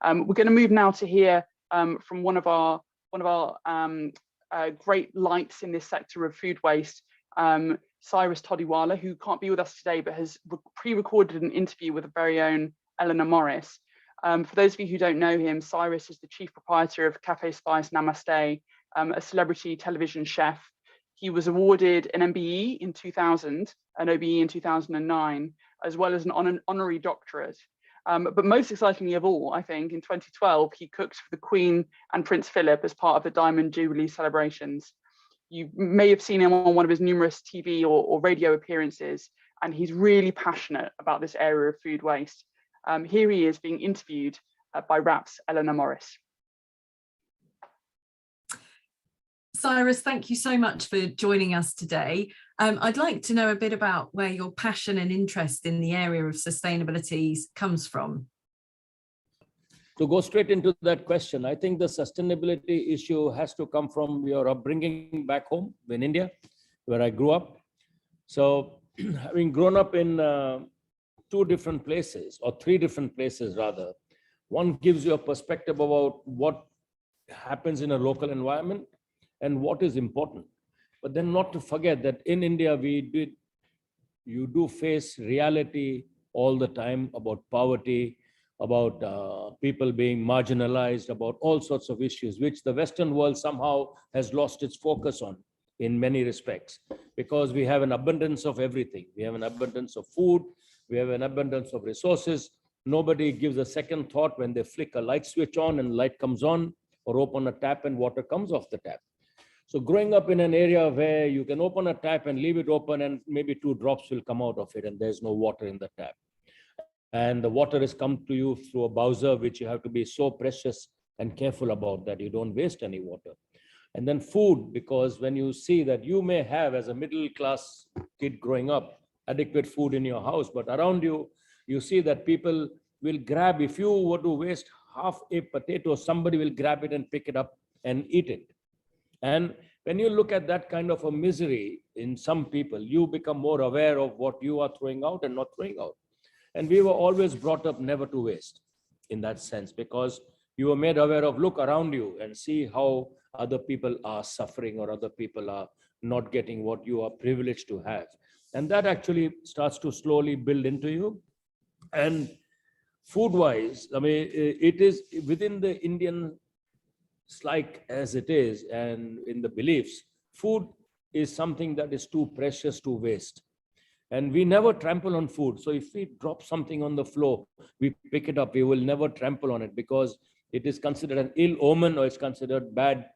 We're going to move now to hear from one of our great lights in this sector of food waste, Cyrus Todiwala, who can't be with us today, but has pre-recorded an interview with a very own Eleanor Morris. For those of you who don't know him, Cyrus is the chief proprietor of Cafe Spice Namaste, a celebrity television chef. He was awarded an MBE in 2000, an OBE in 2009, as well as an honorary doctorate. But most excitingly of all, I think, in 2012, he cooked for the Queen and Prince Philip as part of the Diamond Jubilee celebrations. You may have seen him on one of his numerous TV or radio appearances, and he's really passionate about this area of food waste. Here he is being interviewed by RAP's Eleanor Morris. Cyrus, thank you so much for joining us today. I'd like to know a bit about where your passion and interest in the area of sustainability comes from. To go straight into that question, I think the sustainability issue has to come from your upbringing back home in India, where I grew up. So having grown up in two different places, or three different places rather, one gives you a perspective about what happens in a local environment and what is important. But then not to forget that in India, you do face reality all the time about poverty, about people being marginalized, about all sorts of issues, which the Western world somehow has lost its focus on in many respects, because we have an abundance of everything. We have an abundance of food, we have an abundance of resources. Nobody gives a second thought when they flick a light switch on and light comes on, or open a tap and water comes off the tap. So growing up in an area where you can open a tap and leave it open and maybe 2 drops will come out of it and there's no water in the tap. And the water has come to you through a bowser, which you have to be so precious and careful about that you don't waste any water. And then food, because when you see that you may have, as a middle class kid growing up, adequate food in your house, but around you, you see that people will grab, if you were to waste half a potato, somebody will grab it and pick it up and eat it. And when you look at that kind of a misery in some people, you become more aware of what you are throwing out and not throwing out. And we were always brought up never to waste in that sense, because you were made aware of, look around you and see how other people are suffering or other people are not getting what you are privileged to have. And that actually starts to slowly build into you. And food-wise, I mean, it is within the Indian like as it is, and in the beliefs, food is something that is too precious to waste. And we never trample on food. So if we drop something on the floor, we pick it up, we will never trample on it, because it is considered an ill omen or it's considered bad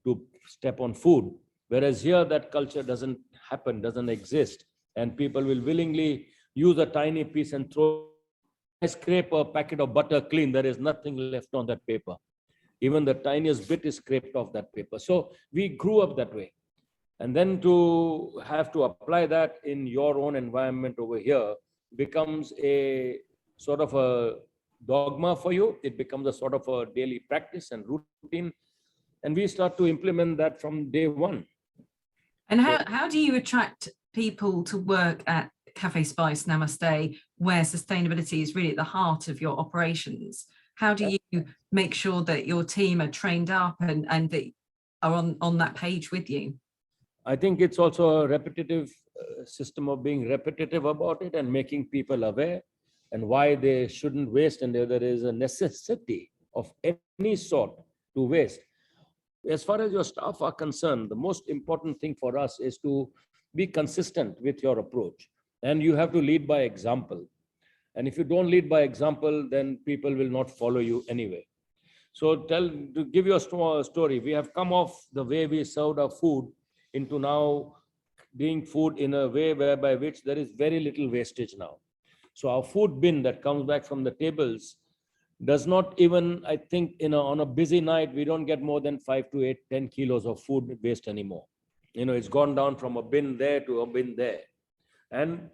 to step on food. Whereas here that culture doesn't happen, doesn't exist. And people will willingly use a tiny piece and throw, scrape a packet of butter clean, there is nothing left on that paper. Even the tiniest bit is scraped off that paper. So we grew up that way. And then to have to apply that in your own environment over here becomes a sort of a dogma for you. It becomes a sort of a daily practice and routine. And we start to implement that from day one. And how do you attract people to work at Cafe Spice Namaste, where sustainability is really at the heart of your operations? How do you make sure that your team are trained up and that are on that page with you? I think it's also a repetitive system of being repetitive about it and making people aware and why they shouldn't waste, and there is a necessity of any sort to waste. As far as your staff are concerned, the most important thing for us is to be consistent with your approach, and you have to lead by example. And if you don't lead by example, then people will not follow you anyway. So to give you a small story, we have come off the way we served our food into now doing food in a way whereby which there is very little wastage now. So our food bin that comes back from the tables does not even, I think, on a busy night, we don't get more than 5 to 8, 10 kilos of food waste anymore. It's gone down from a bin there to a bin there. And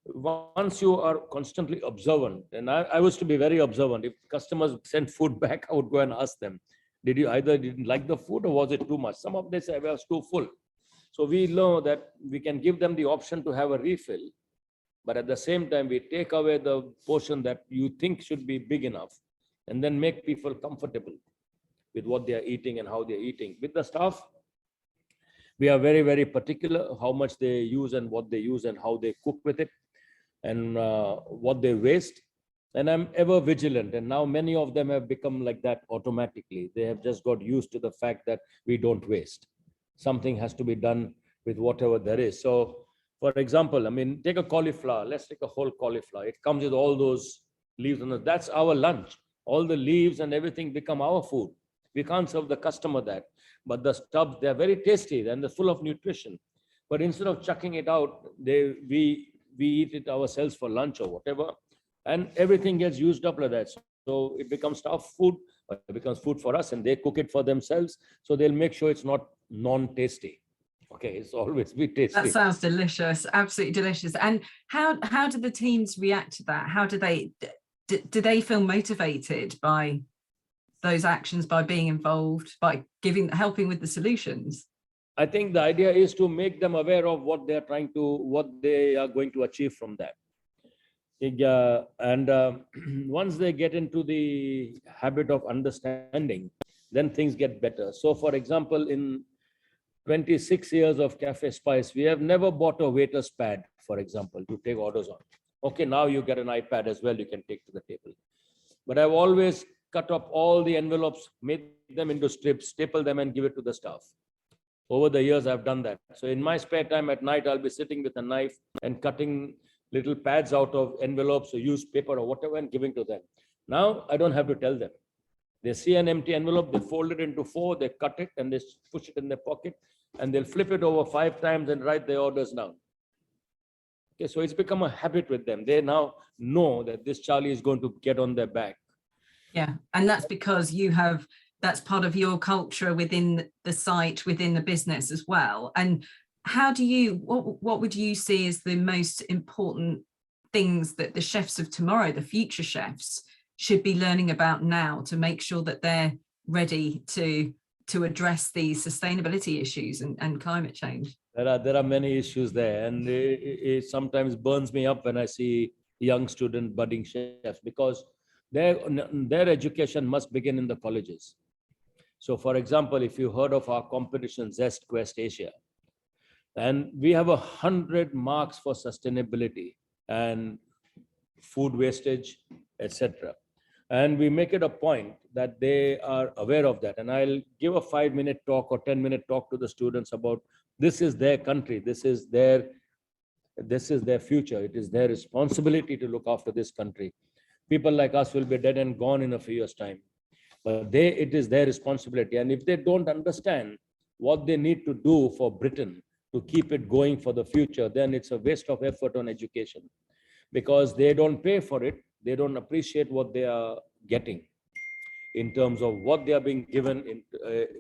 once you are constantly observant, and I was to be very observant, if customers sent food back, I would go and ask them, did you either didn't like the food or was it too much? Some of them say I was too full. So we know that we can give them the option to have a refill, but at the same time, we take away the portion that you think should be big enough and then make people comfortable with what they are eating and how they are eating. With the staff, we are very, very particular how much they use and what they use and how they cook with it and what they waste. And I'm ever vigilant. And now many of them have become like that automatically. They have just got used to the fact that we don't waste. Something has to be done with whatever there is. So, for example, I mean, take a cauliflower. Let's take a whole cauliflower. It comes with all those leaves. And that's our lunch. All the leaves and everything become our food. We can't serve the customer that. But the stubs, they're very tasty and they're full of nutrition. But instead of chucking it out, we eat it ourselves for lunch or whatever. And everything gets used up like that. So it becomes staff food, but it becomes food for us, and they cook it for themselves. So they'll make sure it's not non-tasty. Okay, it's always be tasty. That sounds delicious, absolutely delicious. And how do the teams react to that? How do they feel motivated by those actions, by being involved, by helping with the solutions? I think the idea is to make them aware of what they are going to achieve from that. Once they get into the habit of understanding, then things get better. So, for example, in 26 years of Cafe Spice, we have never bought a waiter's pad, for example, to take orders on. Okay, now you get an iPad as well, you can take to the table. But I've always cut up all the envelopes, made them into strips, staple them and give it to the staff. Over the years, I've done that. So in my spare time at night, I'll be sitting with a knife and cutting little pads out of envelopes or used paper or whatever and giving to them. Now, I don't have to tell them. They see an empty envelope, they fold it into 4, they cut it and they push it in their pocket and they'll flip it over 5 times and write their orders down. Okay, so it's become a habit with them. They now know that this Charlie is going to get on their back. Yeah, and that's because that's part of your culture within the site, within the business as well. And how do what would you see as the most important things that the chefs of tomorrow, the future chefs, should be learning about now to make sure that they're ready to address these sustainability issues and climate change? There are many issues there, and it sometimes burns me up when I see young student budding chefs, because their education must begin in the colleges. So, for example, if you heard of our competition Zest Quest Asia, and we have 100 marks for sustainability and food wastage, etc. And we make it a point that they are aware of that. And I'll give a 5-minute talk or 10-minute talk to the students about this is their country, this is their future. It is their responsibility to look after this country. People like us will be dead and gone in a few years' time. But it is their responsibility. And if they don't understand what they need to do for Britain to keep it going for the future, then it's a waste of effort on education, because they don't pay for it. They don't appreciate what they are getting in terms of what they are being given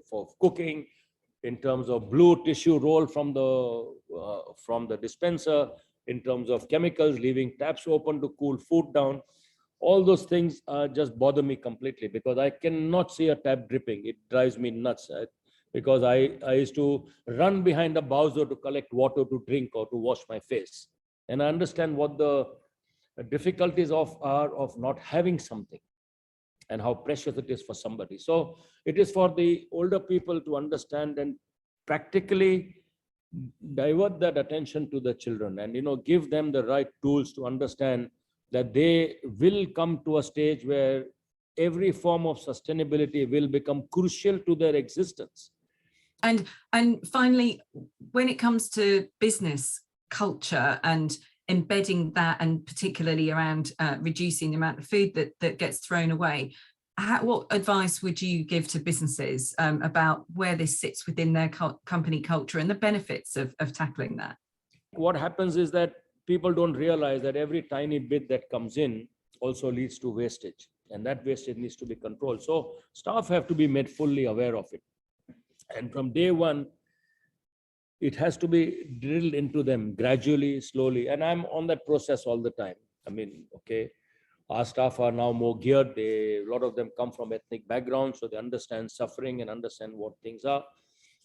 for cooking, in terms of blue tissue roll from the dispenser, in terms of chemicals, leaving taps open to cool food down. All those things just bother me completely, because I cannot see a tap dripping. It drives me nuts. Because I used to run behind a Bowser to collect water to drink or to wash my face. And I understand what the difficulties are of not having something and how precious it is for somebody. So it is for the older people to understand and practically divert that attention to the children and, give them the right tools to understand that they will come to a stage where every form of sustainability will become crucial to their existence. And finally, when it comes to business culture and embedding that, and particularly around reducing the amount of food that gets thrown away, what advice would you give to businesses about where this sits within their company culture and the benefits of tackling that? What happens is that people don't realize that every tiny bit that comes in also leads to wastage, and that wastage needs to be controlled. So staff have to be made fully aware of it. And from day one, it has to be drilled into them gradually, slowly. And I'm on that process all the time. I mean, okay, our staff are now more geared. A lot of them come from ethnic backgrounds, so they understand suffering and understand what things are.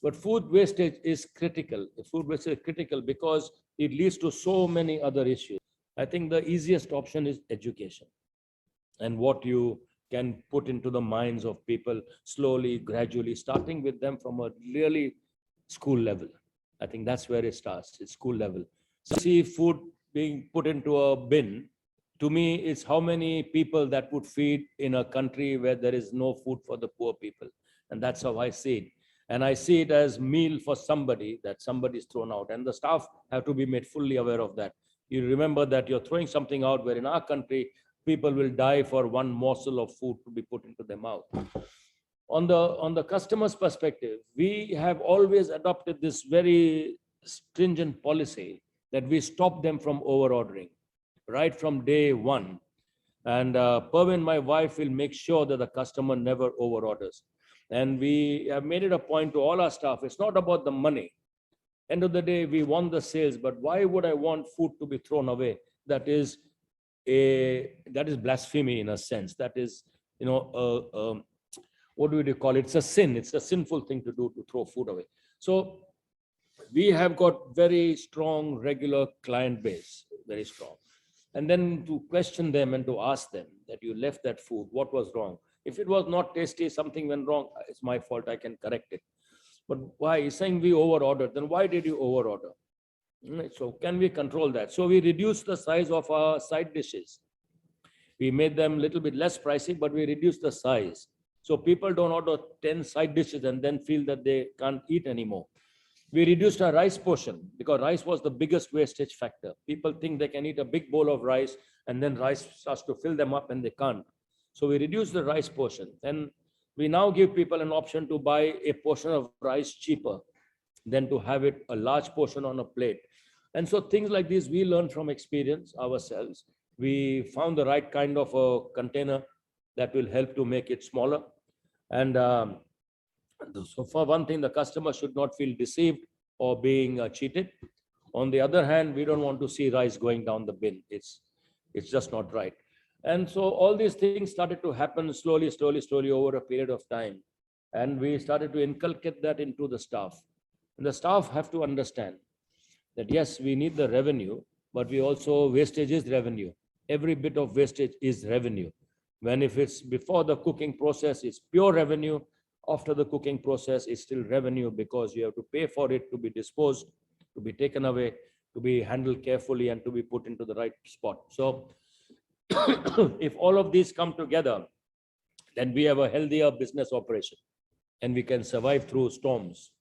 But food wastage is critical. Food wastage is critical because it leads to so many other issues. I think the easiest option is education and what you can put into the minds of people slowly, gradually, starting with them from a really school level. I think that's where it starts, it's school level. So see food being put into a bin, to me, it's how many people that would feed in a country where there is no food for the poor people. And that's how I see it. And I see it as meal for somebody, that somebody is thrown out. And the staff have to be made fully aware of that. You remember that you're throwing something out where in our country, people will die for one morsel of food to be put into their mouth. On the customer's perspective, we have always adopted this very stringent policy that we stop them from over ordering right from day one. And Pervin, my wife, will make sure that the customer never over orders. And we have made it a point to all our staff, it's not about the money. End of the day, we want the sales, but why would I want food to be thrown away? That is blasphemy in a sense. That is, what do we call it? It's a sin. It's a sinful thing to do, to throw food away. So we have got very strong, regular client base, very strong. And then to question them and to ask them that you left that food, what was wrong? If it was not tasty, something went wrong, it's my fault, I can correct it. But why? He's saying we over ordered. Then why did you over order? So can we control that? So we reduced the size of our side dishes. We made them a little bit less pricey, but we reduced the size. So people don't order 10 side dishes and then feel that they can't eat anymore. We reduced our rice portion because rice was the biggest wastage factor. People think they can eat a big bowl of rice and then rice starts to fill them up and they can't. So we reduced the rice portion. Then we now give people an option to buy a portion of rice cheaper than to have it a large portion on a plate. And so things like this, we learn from experience ourselves. We found the right kind of a container that will help to make it smaller. And so for one thing, the customer should not feel deceived or being cheated. On the other hand, we don't want to see rice going down the bin. It's just not right. And so all these things started to happen slowly over a period of time. And we started to inculcate that into the staff. And the staff have to understand that yes, we need the revenue, but we also, wastage is revenue. Every bit of wastage is revenue. When if it's before the cooking process, it's pure revenue. After the cooking process, it's still revenue because you have to pay for it to be disposed, to be taken away, to be handled carefully and to be put into the right spot. So if all of these come together, then we have a healthier business operation and we can survive through storms.